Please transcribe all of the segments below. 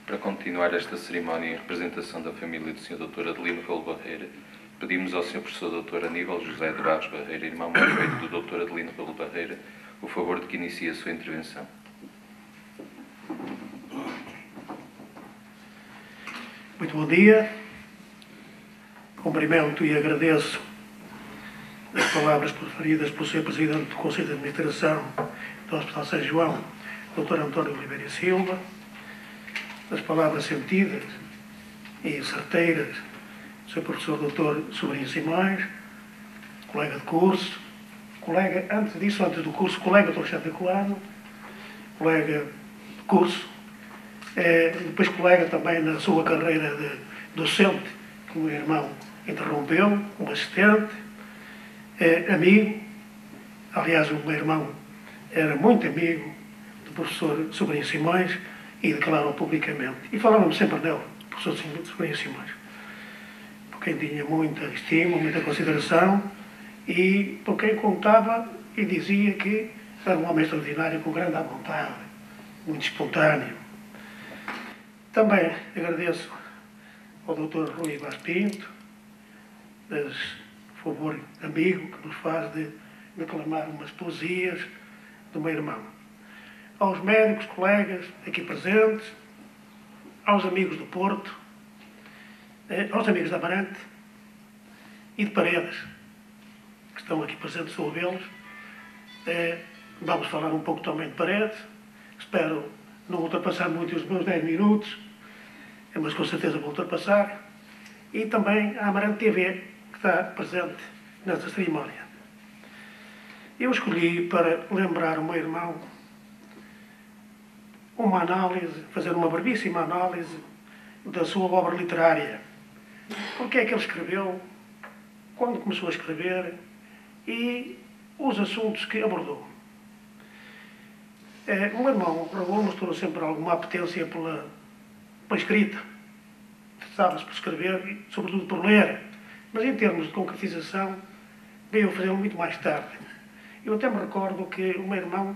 Para continuar esta cerimónia em representação da família do Sr. Dr. Adelino Raul Barreira, pedimos ao Sr. Professor Dr. Aníbal José de Barros Barreira, irmão mais velho do Dr. Adelino Raul Barreira, o favor de que inicie a sua intervenção. Muito bom dia. Cumprimento e agradeço as palavras proferidas pelo Sr. Presidente do Conselho de Administração do Hospital São João, Dr. António Oliveira Silva, as palavras sentidas e certeiras do Sr. Professor Dr. Sobrinho Simões, colega de curso, colega, antes do curso, colega do Alexandre Colano, colega de curso, depois colega também na sua carreira de docente, que o meu irmão interrompeu, como assistente, amigo, aliás o meu irmão era muito amigo do professor Sobrinho Simões e declarou publicamente, e falávamos sempre nele, professor Sobrinho Simões, por quem tinha muita estima, muita consideração e por quem contava e dizia que era um homem extraordinário, com grande vontade, muito espontâneo. Também agradeço ao Dr. Rui Vaz Pinto, o favor amigo que nos faz de declamar umas poesias do meu irmão. Aos médicos, colegas aqui presentes, aos amigos do Porto, aos amigos da Amarante e de Paredes, que estão aqui presentes, estou a vê-los. Vamos falar um pouco também de Paredes. Espero não ultrapassar muito os meus 10 minutos, mas com certeza vou ultrapassar. E também a Amarante TV, que está presente nesta cerimónia. Eu escolhi para lembrar o meu irmão uma análise, fazer uma brevíssima análise da sua obra literária. O que é que ele escreveu, quando começou a escrever e os assuntos que abordou. O meu irmão Raul mostrou sempre alguma apetência pela escrita. Interessava-se por escrever e, sobretudo, por ler. Mas, em termos de concretização, veio a fazê-lo muito mais tarde. Eu até me recordo que o meu irmão,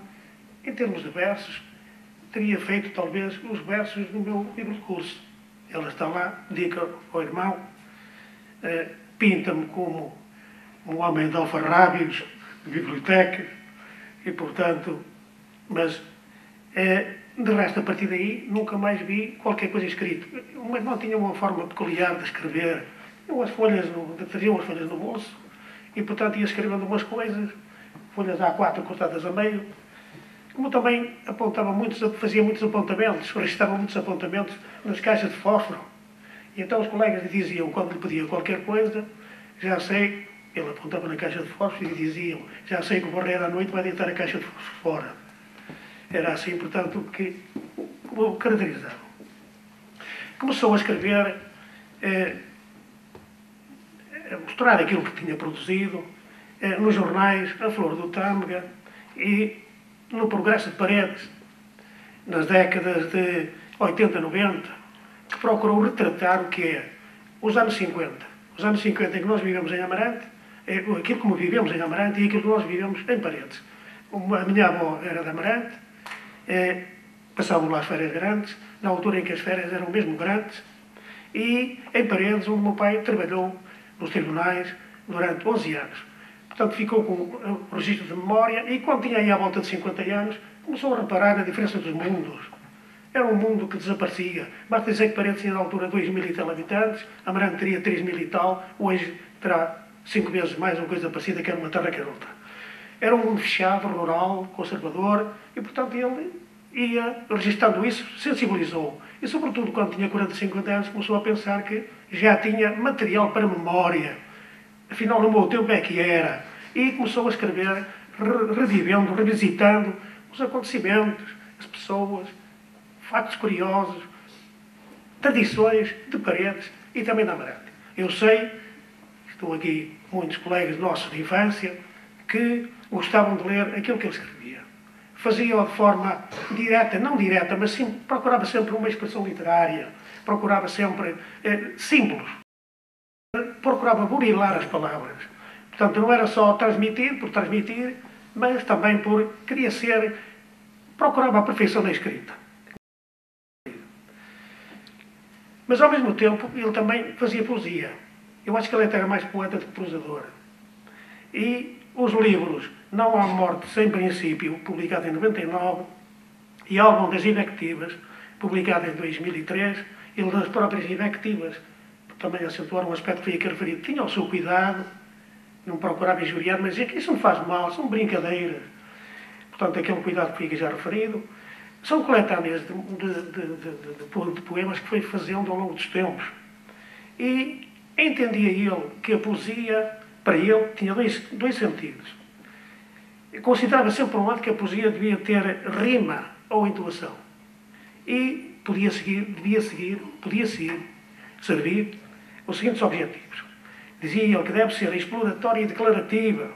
em termos de versos, teria feito, talvez, os versos do meu livro de curso. Ela está lá, dedica ao irmão, pinta-me como um homem de alfarrábios, de biblioteca, e, portanto, mas, de resto, a partir daí, nunca mais vi qualquer coisa escrita. O meu irmão tinha uma forma peculiar de escrever, traziam as folhas no bolso, e, portanto, ia escrevendo umas coisas, folhas A4 cortadas a meio, como também fazia muitos apontamentos, registrava muitos apontamentos nas caixas de fósforo. E então os colegas lhe diziam, quando lhe pediam qualquer coisa, já sei, ele apontava na caixa de fósforo e diziam, já sei que o Barreira à noite vai deitar a caixa de fósforo fora. Era assim, portanto, que o caracterizavam. Começou a escrever, a mostrar aquilo que tinha produzido, nos jornais, A Flor do Tâmega e no Progresso de Paredes, nas décadas de 80, 90, que procurou retratar o que é os anos 50. Os anos 50 em que nós vivemos em Amarante, aquilo como vivemos em Amarante e aquilo que nós vivemos em Paredes. A minha avó era de Amarante, passavam lá as férias grandes, na altura em que as férias eram mesmo grandes, e em Paredes, onde o meu pai trabalhou nos tribunais durante 11 anos. Portanto, ficou com o registro de memória e, quando tinha aí à volta de 50 anos, começou a reparar na diferença dos mundos. Era um mundo que desaparecia. Basta dizer que Paredes tinha na altura 2.000 e tal habitantes, Amarante teria 3.000 e tal, hoje terá 5 vezes mais, uma coisa parecida, quer uma terra, quer outra. Era um mundo fechado, rural, conservador, e, portanto, ele ia registando isso, sensibilizou. E, sobretudo, quando tinha 40, 50 anos, começou a pensar que já tinha material para memória. Afinal, no meu tempo é que era. E começou a escrever, revivendo, revisitando os acontecimentos, as pessoas, factos curiosos, tradições de Paredes e também da Amarante. Eu sei, estão aqui muitos colegas nossos de infância, que gostavam de ler aquilo que ele escrevia. Fazia-o de forma direta, não direta, mas sim, procurava sempre uma expressão literária, procurava sempre símbolos. Procurava burilar as palavras. Portanto, não era só transmitir por transmitir, mas também queria ser, procurava a perfeição da escrita. Mas, ao mesmo tempo, ele também fazia poesia. Eu acho que ele até era mais poeta do que prosador. E os livros Não Há Morte Sem Princípio, publicado em 99, e Álbum das Invectivas, publicado em 2003, ele das próprias invectivas também acentuaram um aspecto que foi aqui referido. Tinha o seu cuidado, não procurava injuriar, mas dizia que isso não faz mal, são brincadeiras. Portanto, aquele cuidado que foi aqui já referido. São coletâneas de poemas que foi fazendo ao longo dos tempos. E entendia ele que a poesia, para ele, tinha dois sentidos. Considerava sempre, por um lado, que a poesia devia ter rima ou entoação. E podia servir os seguintes objetivos. Dizia ele que deve ser exploratória e declarativa,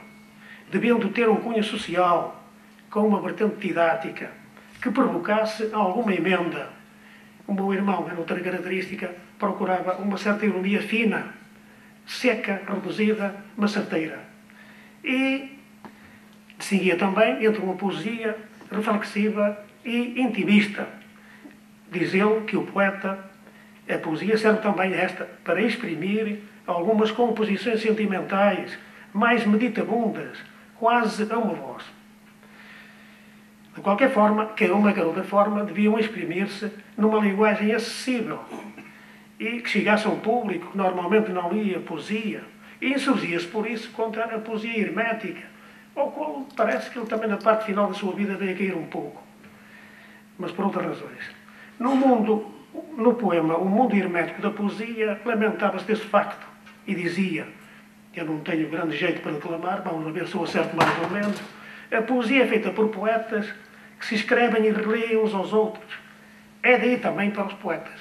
devendo ter um cunho social, com uma vertente didática, que provocasse alguma emenda. O meu irmão, em outra característica, procurava uma certa ironia fina, seca, reduzida, mas certeira. E distinguia também entre uma poesia reflexiva e intimista. Diz ele que o poeta, a poesia serve também esta para exprimir algumas composições sentimentais, mais meditabundas, quase a uma voz. De qualquer forma, quer uma quer outra forma, deviam exprimir-se numa linguagem acessível e que chegasse a um público que normalmente não lia poesia e insurgia-se por isso contra a poesia hermética, ao qual parece que ele também na parte final da sua vida veio a cair um pouco, mas por outras razões. No poema O Mundo Hermético da Poesia, lamentava-se desse facto e dizia: eu não tenho grande jeito para declamar, vamos ver se eu acerto mais ou menos. A poesia é feita por poetas que se escrevem e releem uns aos outros. É daí também para os poetas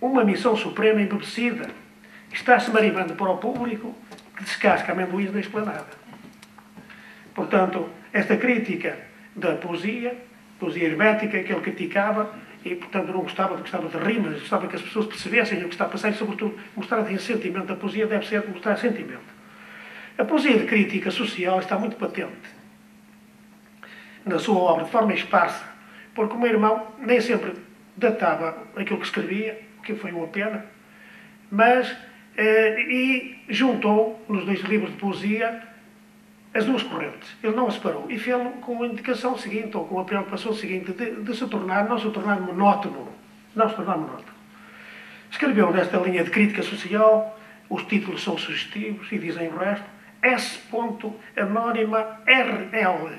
uma missão suprema embebecida, que está-se marimbando para o público que descasca amendoins na esplanada. Portanto, esta crítica da poesia hermética que ele criticava, e portanto não gostava de rimas, gostava que as pessoas percebessem o que está a passar e, sobretudo, mostrar sentimento. A poesia deve ser mostrar sentimento. A poesia de crítica social está muito patente na sua obra, de forma esparsa, porque o meu irmão nem sempre datava aquilo que escrevia, o que foi uma pena, mas e juntou nos dois livros de poesia as duas correntes. Ele não as separou e fez-lo com a indicação seguinte, ou com a preocupação seguinte, de não se tornar monótono. Escreveu nesta linha de crítica social, os títulos são sugestivos e dizem o resto, S. Anónima RL.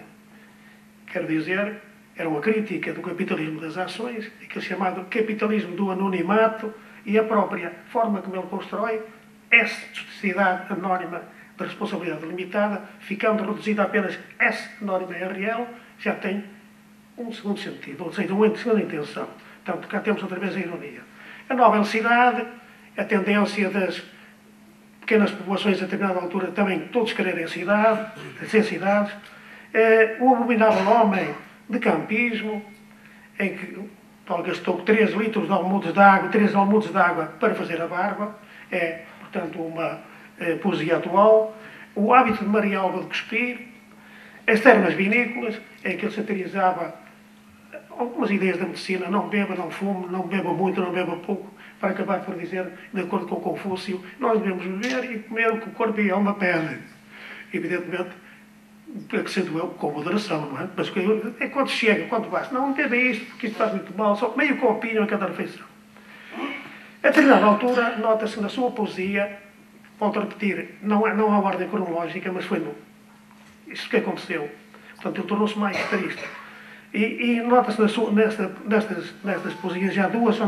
Quer dizer, era uma crítica do capitalismo das ações, aquele chamado capitalismo do anonimato, e a própria forma como ele constrói, S. Sociedade Anónima de Responsabilidade Limitada, ficando reduzida a apenas S. Anónima RL, já tem um segundo sentido, ou seja, uma segunda intenção. Portanto, cá temos outra vez a ironia. A nova cidade, a tendência das pequenas populações a determinada altura também todos quererem cidade, ser cidades, o abominável homem de campismo, em que Paulo gastou 3 litros de almudes de água, 3 almudes de água para fazer a barba, é, portanto, uma poesia atual, o hábito de Maria Alba de cuspir, as termas vinícolas, em que ele satirizava algumas ideias da medicina, não beba, não fume, não beba muito, não beba pouco, para acabar por dizer, de acordo com Confúcio, nós devemos beber e comer o que o corpo e a alma pedem. Evidentemente, acrescento eu, com moderação, não é? Mas é quando chega, quando basta. Não beba isto, porque isto faz muito mal, só meio copinho a cada refeição. A determinada altura, nota-se na sua poesia, volto a repetir, não há ordem cronológica, mas foi isto que aconteceu. Portanto, ele tornou-se mais triste. E nota-se nestas poesias já duas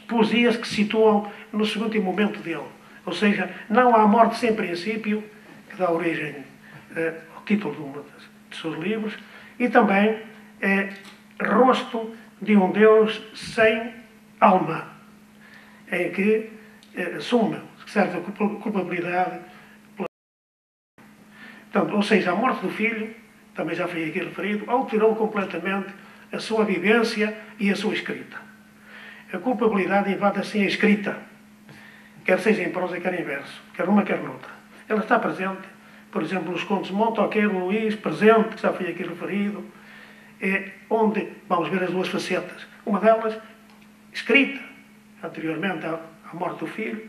poesias que se situam no segundo momento dele. Ou seja, não há morte sem princípio, que dá origem ao título de um dos seus livros, e também Rosto de um Deus sem alma, em que assume certa culpabilidade. Portanto, ou seja, a morte do filho, também já foi aqui referido, alterou completamente a sua vivência e a sua escrita. A culpabilidade invade assim a escrita, quer seja em prosa, quer em verso, quer numa, quer noutra. Ela está presente, por exemplo, nos contos de Montoqueiro Luís, presente, que já foi aqui referido, onde vamos ver as duas facetas. Uma delas, escrita anteriormente à morte do filho.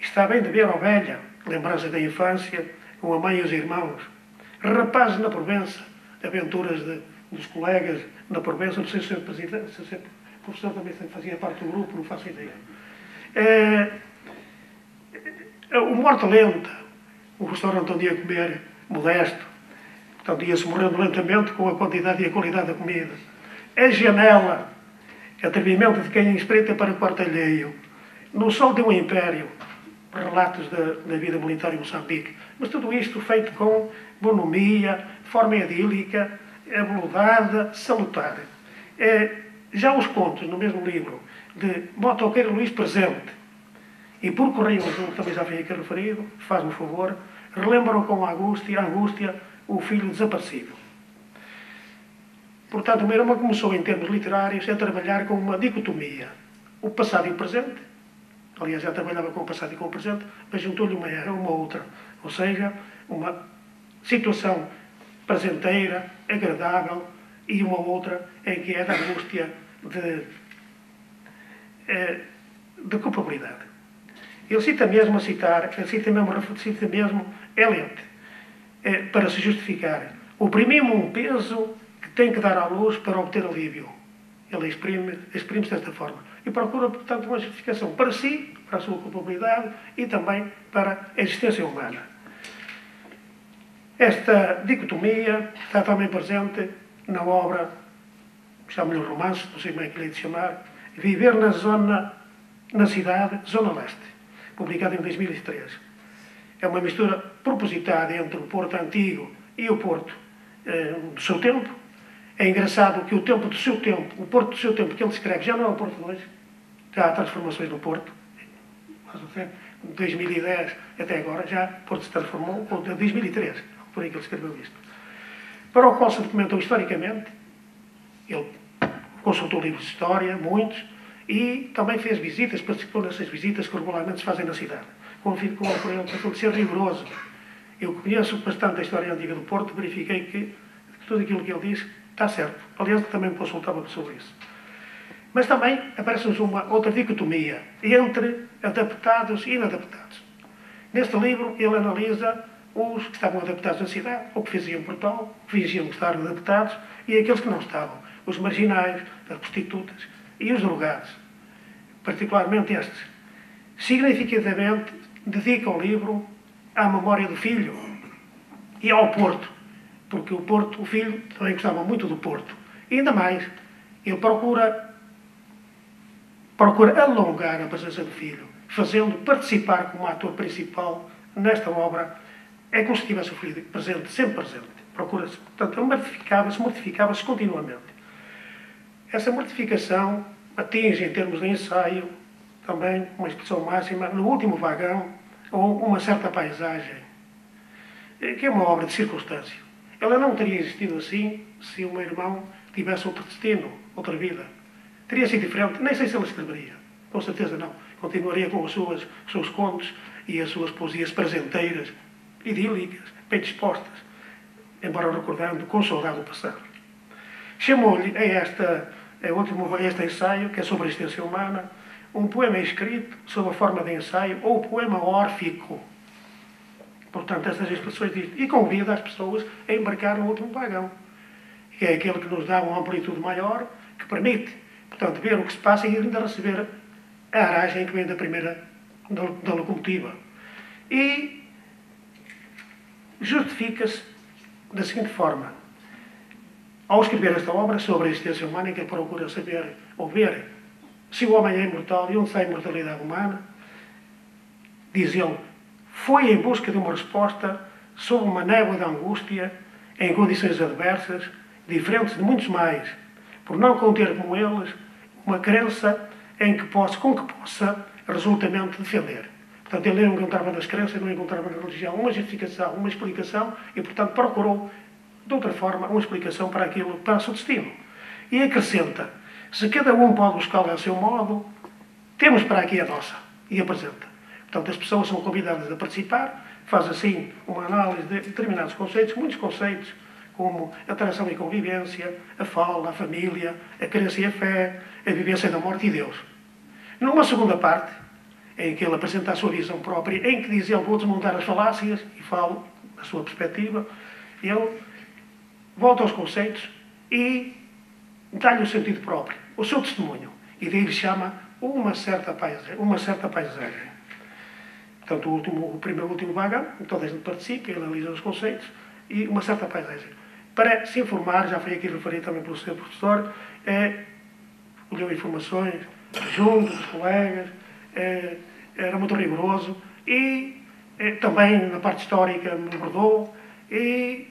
Está bem de ver a ovelha, lembranças da infância, com a mãe e os irmãos. Rapazes na Provença, aventuras dos colegas na Provença, não sei se o presidente, se o professor também fazia parte do grupo, não faço ideia. O Morte Lenta, o restaurante onde ia comer, modesto, portanto ia-se morrendo lentamente com a quantidade e a qualidade da comida. A Janela, atrevimento de quem espreita para o quarto alheio. No Sol de um Império, relatos da vida militar em Moçambique. Mas tudo isto feito com bonomia, de forma idílica, abeludada, salutar. Já os contos, no mesmo livro, de Motoqueiro Luís Presente, e por Correio Azul, também já foi aqui referido, faz-me favor, relembram com angústia o filho desaparecido. Portanto, o meu irmão começou, em termos literários, a trabalhar com uma dicotomia. O passado e o presente. Aliás, já trabalhava com o passado e com o presente, mas juntou-lhe uma outra. Ou seja, uma situação presenteira, agradável, e uma outra em que é da angústia de culpabilidade. Ele cita mesmo Eliot, para se justificar. Oprimiu-me um peso que tem que dar à luz para obter alívio. Ele exprime-se desta forma. E procura, portanto, uma justificação para si, para a sua culpabilidade e também para a existência humana. Esta dicotomia está também presente na obra, chamo-lhe romance, não sei como é que lhe de chamar, Viver na cidade, Zona Leste, publicado em 2003. É uma mistura propositada entre o Porto antigo e o Porto do seu tempo. É engraçado que o Porto do seu tempo que ele descreve já não é o Porto de hoje. Já há transformações no Porto. De 2010 até agora já o Porto se transformou, ou de 2003, por aí que ele escreveu isto. Para o qual se documentou historicamente, ele consultou livros de história, muitos, e também fez visitas, participou nessas visitas que regularmente se fazem na cidade. Confio por ele de ser rigoroso. Eu conheço bastante a história antiga do Porto, verifiquei que tudo aquilo que ele diz está certo. Aliás, também me consultava sobre isso. Mas também aparece-nos uma outra dicotomia entre adaptados e inadaptados. Neste livro, ele analisa os que estavam adaptados na cidade, ou que faziam por tal, fingiam estar adaptados, e aqueles que não estavam. Os marginais, as prostitutas e os drogados. Particularmente estes. Significativamente, dedica o livro à memória do filho e ao Porto. Porque o filho, também gostava muito do Porto. E ainda mais, ele procura alongar a presença do filho, fazendo participar como ator principal nesta obra. É como se tivesse o filho presente, sempre presente. Procura-se, portanto, mortificava-se continuamente. Essa mortificação atinge, em termos de ensaio, também uma expressão máxima, no último vagão, ou uma certa paisagem, que é uma obra de circunstância. Ela não teria existido assim se o meu irmão tivesse outro destino, outra vida. Teria sido diferente, nem sei se ele escreveria. Com certeza não. Continuaria com os seus contos e as suas poesias presenteiras, idílicas, bem dispostas, embora recordando com saudade o passado. Chamou-lhe a este ensaio, que é sobre a existência humana, um poema escrito sob a forma de ensaio ou poema órfico. Portanto, estas expressões dizem, e convida as pessoas a embarcar no último vagão, que é aquele que nos dá uma amplitude maior, que permite, portanto, ver o que se passa e ainda receber a aragem que vem da locomotiva. E justifica-se da seguinte forma. Ao escrever esta obra sobre a existência humana, em que ele procura saber ou ver se o homem é imortal e onde está a imortalidade humana, diz ele, foi em busca de uma resposta sob uma névoa de angústia, em condições adversas, diferentes de muitos mais, por não conter como eles uma crença com que possa resolutamente defender. Portanto, ele não encontrava nas crenças, não encontrava na religião uma justificação, uma explicação, e, portanto, procurou, de outra forma, uma explicação para aquilo, para o seu destino. E acrescenta, se cada um pode buscá-la a seu modo, temos para aqui a nossa. E apresenta. Portanto, as pessoas são convidadas a participar, faz assim uma análise de determinados conceitos, muitos conceitos, como a interação e convivência, a fala, a família, a crença e a fé, a vivência da morte e Deus. Numa segunda parte, em que ele apresenta a sua visão própria, em que diz ele, vou desmontar as falácias, e falo da sua perspectiva, ele volta aos conceitos e dá-lhe o sentido próprio, o seu testemunho. E daí lhe chama uma certa paisagem. Portanto, o último vaga, toda a gente participa, ele analisa os conceitos, e uma certa paisagem. Para se informar, já foi aqui referido também pelo seu professor, colheu informações junto dos colegas, era muito rigoroso, e também na parte histórica me abordou, e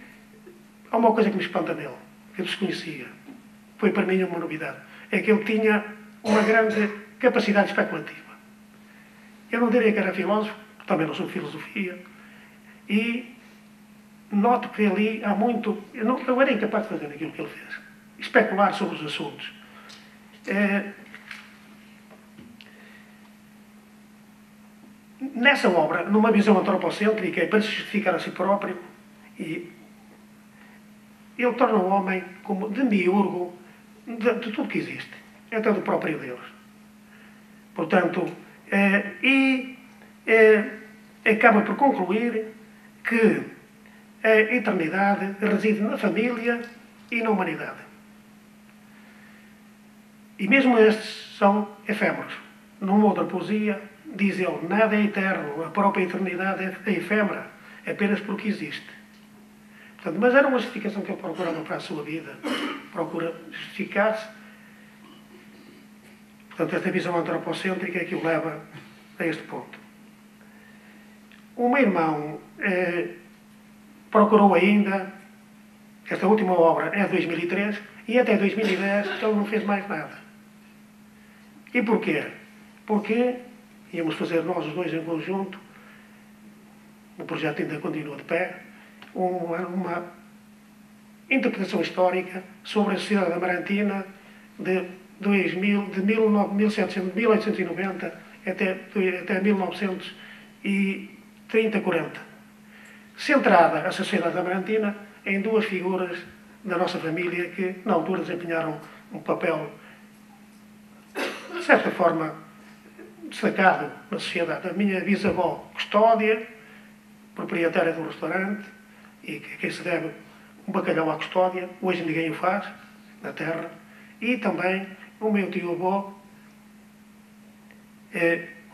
há uma coisa que me espanta nele, que eu desconhecia, foi para mim uma novidade, é que ele tinha uma grande capacidade especulativa. Eu não diria que era filósofo, também não sou de filosofia, e noto que ali há muito... Eu era incapaz de fazer aquilo que ele fez. Especular sobre os assuntos. Nessa obra, numa visão antropocêntrica, para se justificar a si próprio, e ele torna o homem como demiurgo de tudo que existe, até do próprio Deus. Portanto, acaba por concluir que a eternidade reside na família e na humanidade. E mesmo estes são efêmeros. Numa outra poesia, diz ele, nada é eterno, a própria eternidade é efêmera, apenas porque existe. Portanto, mas era uma justificação que ele procurava para a sua vida, procura justificar-se. Portanto, esta visão antropocêntrica é que o leva a este ponto. O meu irmão procurou ainda, esta última obra é de 2003, e até 2010 ele não fez mais nada. E porquê? Porque íamos fazer nós os dois em conjunto, o projeto ainda continua de pé, uma interpretação histórica sobre a sociedade amarantina de 1890 até 1930, 40. Centrada a sociedade amarantina em duas figuras da nossa família que, na altura, desempenharam um papel, de certa forma, destacado na sociedade. A minha bisavó Custódia, proprietária de um restaurante, e a quem se deve um bacalhau à Custódia, hoje ninguém o faz, na terra, e também o meu tio-avô,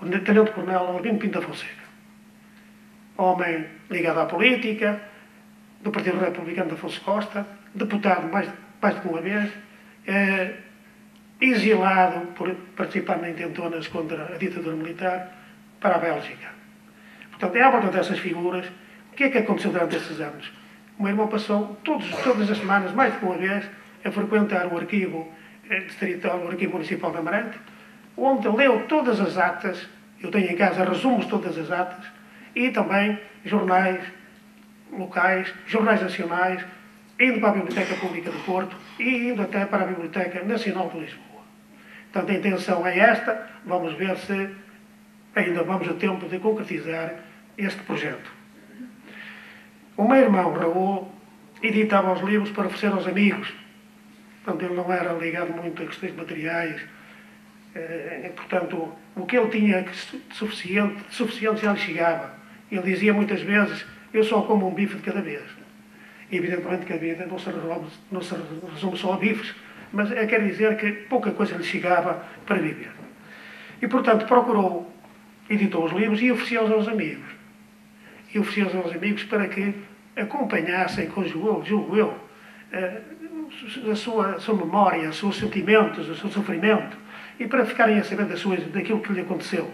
o tenente-coronel Albino Pinto da Fonseca. Homem ligado à política, do Partido Republicano de Afonso Costa, deputado mais de uma vez, exilado por participar em intentonas contra a ditadura militar para a Bélgica. Portanto, à volta dessas figuras, o que é que aconteceu durante esses anos? O meu irmão passou todas as semanas, mais de uma vez, a frequentar o arquivo distrital, o arquivo municipal de Amarante, onde leu todas as atas, eu tenho em casa resumos de todas as atas, e também jornais locais, jornais nacionais, indo para a Biblioteca Pública do Porto e indo até para a Biblioteca Nacional de Lisboa. Portanto, a intenção é esta, vamos ver se ainda vamos a tempo de concretizar este projeto. O meu irmão, Raul, editava os livros para oferecer aos amigos. Portanto, ele não era ligado muito a questões materiais. Portanto, o que ele tinha de suficiente já lhe chegava. Ele dizia muitas vezes, eu só como um bife de cada vez. E, evidentemente que a vida não se resume só a bifes, mas quer dizer que pouca coisa lhe chegava para viver. E, portanto, editou os livros e ofereceu-os aos amigos. E ofereceu-os aos amigos para que acompanhassem, julgo eu, a sua memória, os seus sentimentos, o seu sofrimento, e para ficarem a saber daquilo que lhe aconteceu.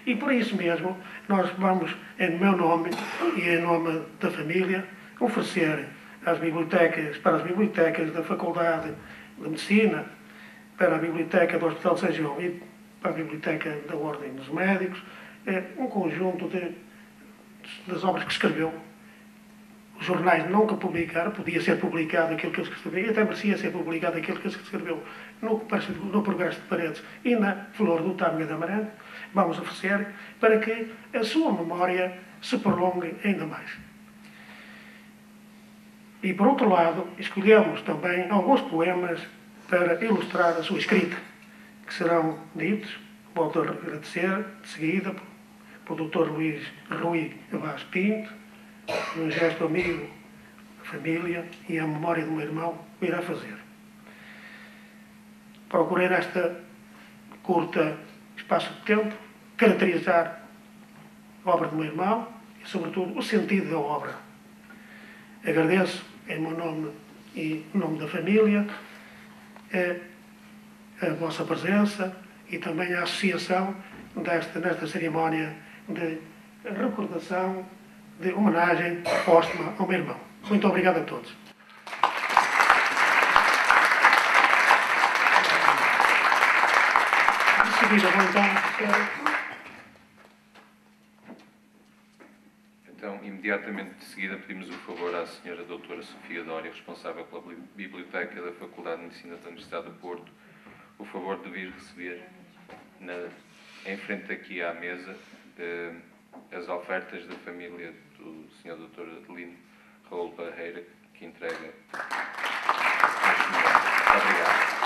E por isso mesmo, nós vamos, em meu nome e em nome da família, oferecer para as bibliotecas da Faculdade de Medicina, para a Biblioteca do Hospital de São João e para a Biblioteca da Ordem dos Médicos, um conjunto das obras que escreveu. Os jornais nunca publicaram, podia ser publicado aquilo que ele escreveu, e até merecia ser publicado aquilo que ele escreveu no Progresso de Paredes e na Flor do Tâmega de Amarante. Vamos oferecer para que a sua memória se prolongue ainda mais. E, por outro lado, escolhemos também alguns poemas para ilustrar a sua escrita, que serão ditos, volto a agradecer, de seguida, por Dr. Luís Rui Vaz Pinto, um gesto amigo da família e a memória do meu irmão, o irá fazer. Procurei nesta curta espaço de tempo caracterizar a obra do meu irmão e, sobretudo, o sentido da obra. Agradeço, em meu nome e em nome da família, a vossa presença e também a associação nesta cerimónia de recordação, de homenagem póstuma ao meu irmão. Muito obrigado a todos. De seguida, vou então, imediatamente de seguida, pedimos o favor à Sra. Doutora Sofia Dória, responsável pela Biblioteca da Faculdade de Medicina da Universidade do Porto, o favor de vir receber em frente aqui à mesa as ofertas da família do Sr. Dr. Adelino Raul Barreira, que entrega neste momento. Muito obrigado.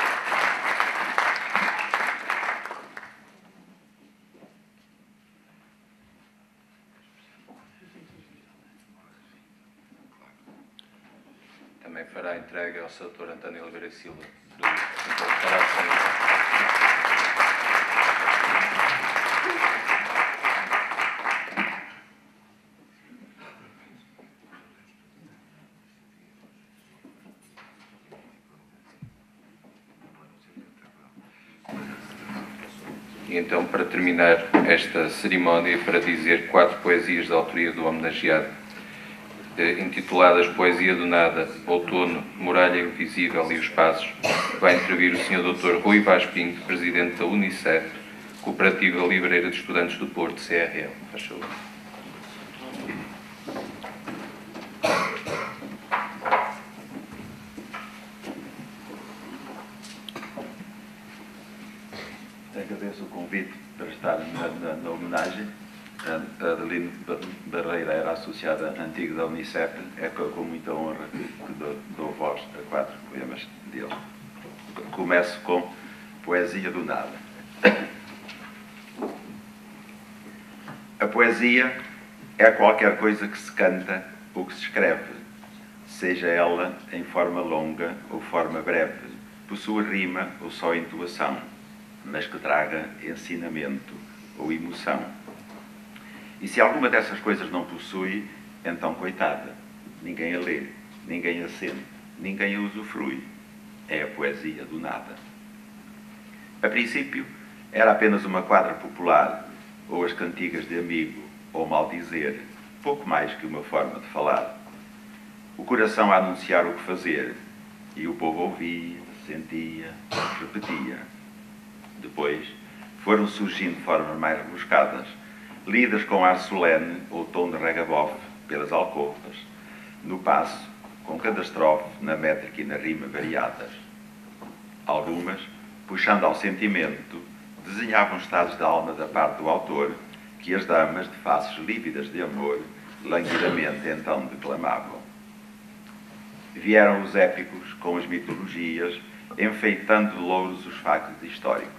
Também fará a entrega ao Sr. Dr. António Oliveira Silva, do E então, para terminar esta cerimónia, para dizer 4 poesias de autoria do homenageado, intituladas Poesia do Nada, Outono, Muralha Invisível e os Passos, vai intervir o Sr. Dr. Rui Vaz Pinto, Presidente da Unicef, Cooperativa Livreira de Estudantes do Porto, CRL. Faz favor. Agradeço o convite para estar na homenagem. A Adelino Barreira era associada antiga da Unicef, é com muita honra que dou voz a 4 poemas dele. Começo com Poesia do Nada. A poesia é qualquer coisa que se canta ou que se escreve, seja ela em forma longa ou forma breve, possua rima ou só entoação, mas que traga ensinamento ou emoção. E se alguma dessas coisas não possui, então coitada, ninguém a lê, ninguém a sente, ninguém a usufrui. É a poesia do nada. A princípio, era apenas uma quadra popular, ou as cantigas de amigo, ou maldizer, pouco mais que uma forma de falar. O coração a anunciar o que fazer, e o povo ouvia, sentia, repetia. Depois, foram surgindo formas mais rebuscadas, lidas com ar solene ou tom de regabofe pelas alcovas, no passo, com cada estrofe, na métrica e na rima variadas. Algumas, puxando ao sentimento, desenhavam estados de alma da parte do autor, que as damas, de faces lívidas de amor, languidamente então declamavam. Vieram os épicos com as mitologias, enfeitando de louros os factos históricos.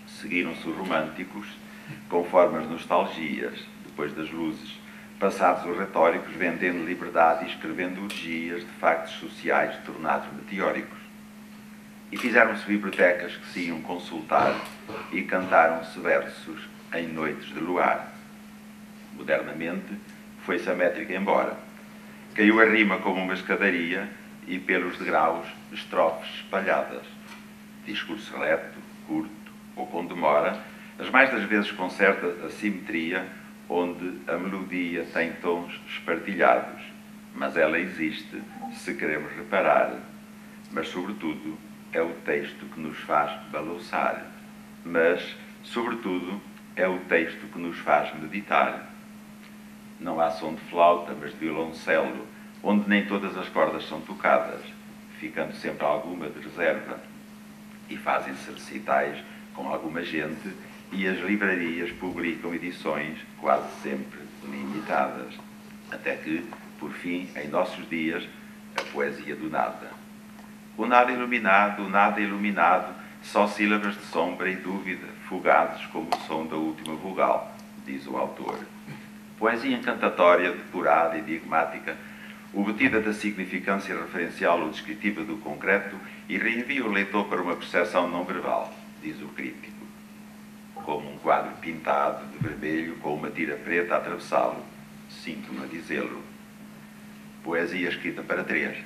Seguiram-se os românticos, conforme as nostalgias, depois das luzes, passados os retóricos, vendendo liberdade e escrevendo urgias de factos sociais tornados meteóricos. E fizeram-se bibliotecas que se iam consultar e cantaram-se versos em noites de luar. Modernamente, foi-se a métrica embora. Caiu a rima como uma escadaria e pelos degraus estrofes espalhadas. Discurso reto, curto ou com demora, as mais das vezes com certa assimetria, onde a melodia tem tons espartilhados, mas ela existe, se queremos reparar. Mas, sobretudo, é o texto que nos faz balouçar. Mas, sobretudo, é o texto que nos faz meditar. Não há som de flauta, mas de violoncelo, onde nem todas as cordas são tocadas, ficando sempre alguma de reserva. E fazem-se recitais com alguma gente, e as livrarias publicam edições quase sempre limitadas. Até que, por fim, em nossos dias, a poesia do nada. O nada iluminado, só sílabas de sombra e dúvida, fugados como o som da última vogal, diz o autor. Poesia encantatória, depurada, enigmática, obtida da significância referencial ou descritiva do concreto e reenvia o leitor para uma percepção não verbal, diz o crítico. Como um quadro pintado de vermelho com uma tira preta a atravessá-lo, sinto-me a dizê-lo. Poesia escrita para três: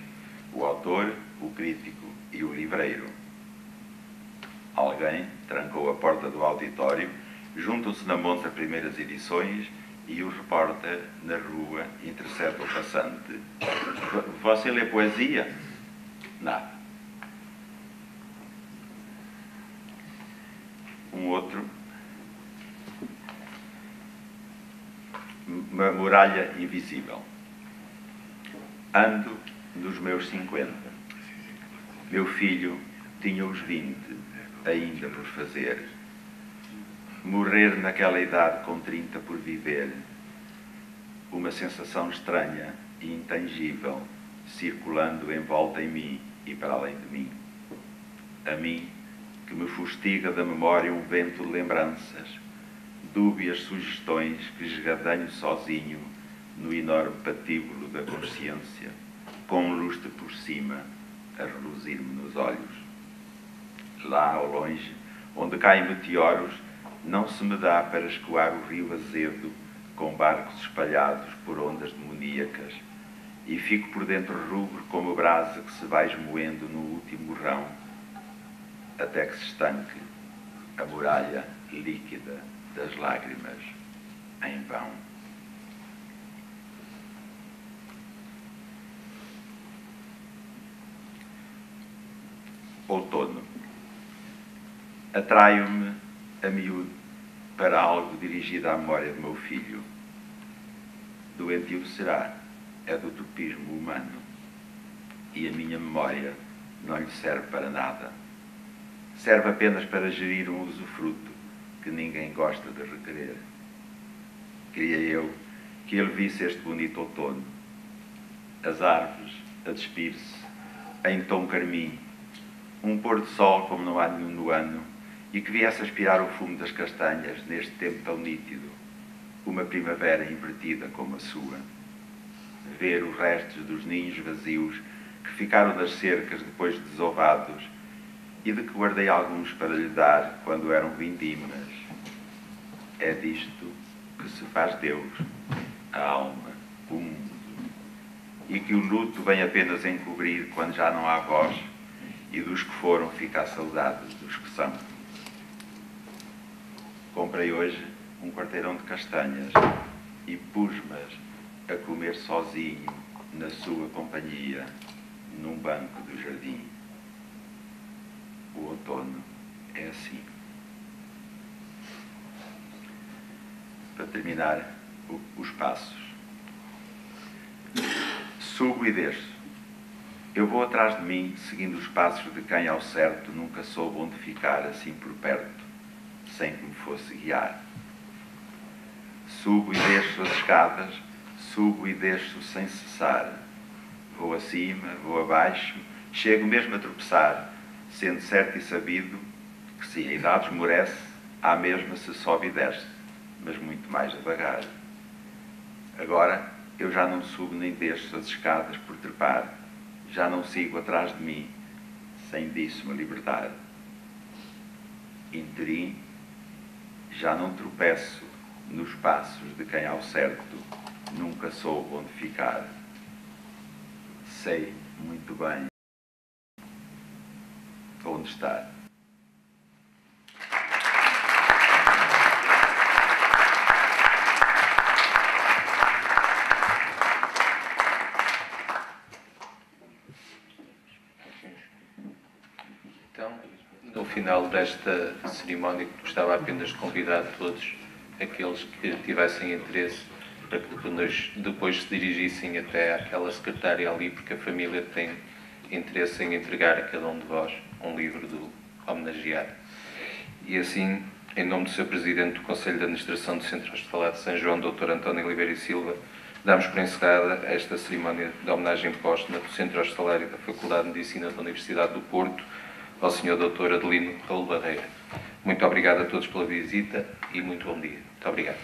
o autor, o crítico e o livreiro. Alguém trancou a porta do auditório, juntam-se na montra primeiras edições e o repórter, na rua, intercepta o passante. Você lê poesia? Nada. Um outro. Uma muralha invisível. Ando nos meus 50. Meu filho tinha os 20, ainda por fazer. Morrer naquela idade com 30 por viver. Uma sensação estranha e intangível, circulando em volta em mim e para além de mim. A mim, que me fustiga da memória um vento de lembranças, dúbias sugestões que esgadanho sozinho no enorme patíbulo da consciência, com um lustre por cima a reluzir-me nos olhos. Lá ao longe, onde caem meteoros, não se me dá para escoar o rio azedo com barcos espalhados por ondas demoníacas, e fico por dentro rubro como brasa que se vai esmoendo no último rão, até que se estanque a muralha líquida das lágrimas em vão. Outono. Atraio-me a miúdo para algo dirigido à memória do meu filho. Doentio será, é do utopismo humano, e a minha memória não lhe serve para nada. Serve apenas para gerir um usufruto que ninguém gosta de requerer. Queria eu que ele visse este bonito outono, as árvores a despir-se em tom carmim, um pôr de sol como não há nenhum no ano, e que viesse aspirar o fumo das castanhas neste tempo tão nítido, uma primavera invertida como a sua. Ver os restos dos ninhos vazios que ficaram nas cercas depois de desovados e de que guardei alguns para lhe dar quando eram vindimas. É disto que se faz Deus, a alma, o mundo, e que o luto vem apenas encobrir quando já não há voz, e dos que foram fica a saudade dos que são. Comprei hoje um quarteirão de castanhas e pus-mas a comer sozinho na sua companhia, num banco do jardim. O outono é assim. Para terminar, os passos. Subo e desço. Eu vou atrás de mim, seguindo os passos de quem ao certo nunca soube onde ficar assim por perto, sem que me fosse guiar. Subo e desço as escadas, subo e desço sem cessar. Vou acima, vou abaixo, chego mesmo a tropeçar, sendo certo e sabido que se a idade esmorece, à mesma se sobe e desce, mas muito mais devagar. Agora eu já não subo nem desço as escadas por trepar, já não sigo atrás de mim, sem disso me libertar. Interim, já não tropeço nos passos de quem ao certo nunca soube onde ficar. Sei muito bem onde estar. Então, no final desta cerimónia, gostava apenas de convidar todos aqueles que tivessem interesse para que depois se dirigissem até àquela secretária ali, porque a família tem interesse em entregar a cada um de vós um livro do homenageado. E assim, em nome do Sr. Presidente do Conselho de Administração do Centro Hospitalar de São João, Dr. António Oliveira e Silva, Damos por encerrada esta cerimónia de homenagem póstuma do Centro Hospitalar da Faculdade de Medicina da Universidade do Porto ao Sr. Dr. Adelino Raul Barreira. Muito obrigado a todos pela visita e muito bom dia. Muito obrigado.